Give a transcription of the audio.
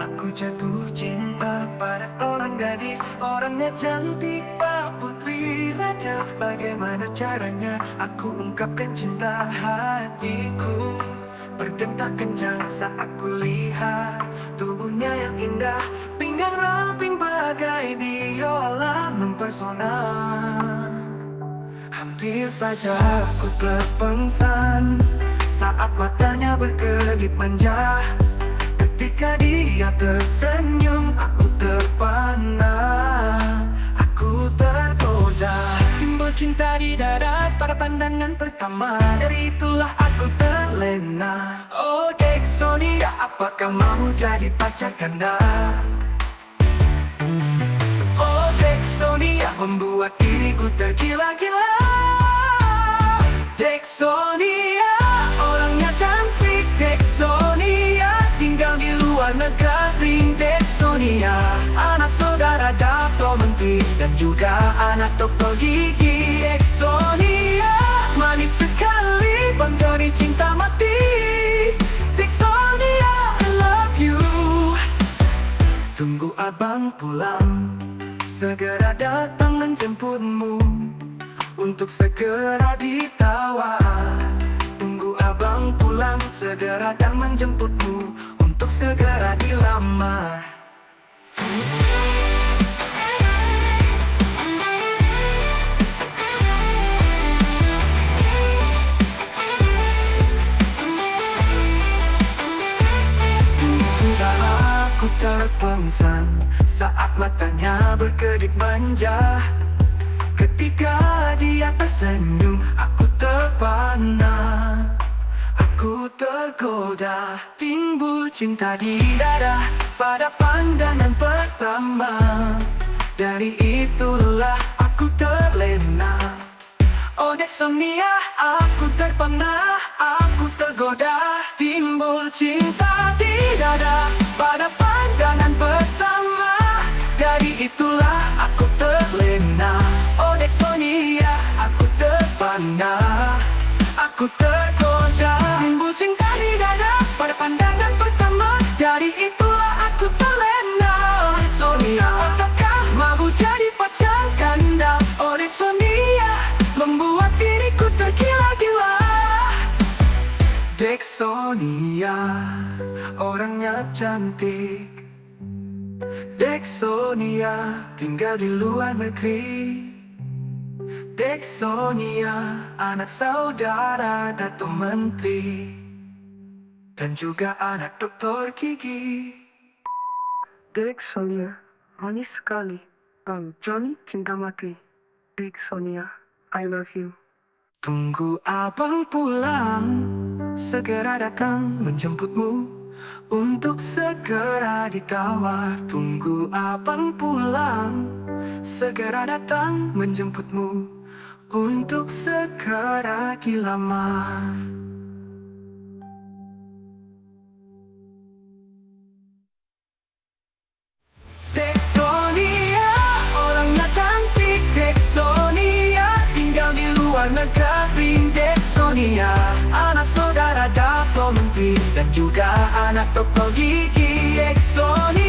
Aku jatuh cinta pada seorang gadis. Orangnya cantik, Pak Putri Raja. Bagaimana caranya aku ungkapkan cinta? Hatiku berdetak kencang saat ku lihat tubuhnya yang indah, pinggang ramping bagai biola mempesona. Hampir saja aku terpengsan saat matanya berkedip manja. Ketika dia tersenyum, aku terpana, aku tergoda. Timbul cinta di dada pada pandangan pertama. Dari itulah aku terlena. Oh Dexonia, apakah mau jadi pacar kanda? Oh Dexonia, membuat diriku tergila-gila. Dexonia, orangnya cantik. Dexonia, tinggal di luar negeri. Dexonia, anak saudara Dato Menteri dan juga anak dokter gigi. Dexonia, manis sekali, Bang Joni cinta mati. Dexonia, I love you. Tunggu abang pulang, segera datang menjemputmu untuk segera ditawar. Tunggu abang pulang, segera datang menjemputmu untuk segera dilamar. Sudah aku terpengsan saat matanya berkedip manja. Ketika dia tersenyum, aku terpana, aku tergoda. Timbul cinta di dada pada pandangan pertama. Dari itulah aku terlena. Oh Dexonia, aku terpana, aku tergoda. Timbul cinta di dada pada pandangan pertama. Dari itulah aku terlena. Oh Dexonia, aku terpana, aku tergoda. Timbul cinta di dada pada pandangan pertama. Dari itulah aku terlena. Oh Dexonia, apakah mau jadi pacar kanda? Oh Dexonia, membuat diriku tergila-gila. Dexonia, orangnya cantik. Dexonia, tinggal di luar negeri. Dexonia, anak saudara Dato Menteri dan juga anak dokter gigi. Dexonia, manis sekali. Bang Joni cinta mati. Dexonia, I love you. Tunggu abang pulang, segera datang menjemputmu untuk segera ditawar. Tunggu abang pulang, segera datang menjemputmu untuk segera dilamar. Dexonia, orangnya cantik. Dexonia, tinggal di luar negeri. Dexonia, anak saudara Dato Menteri dan juga anak dokter gigi. Dexonia,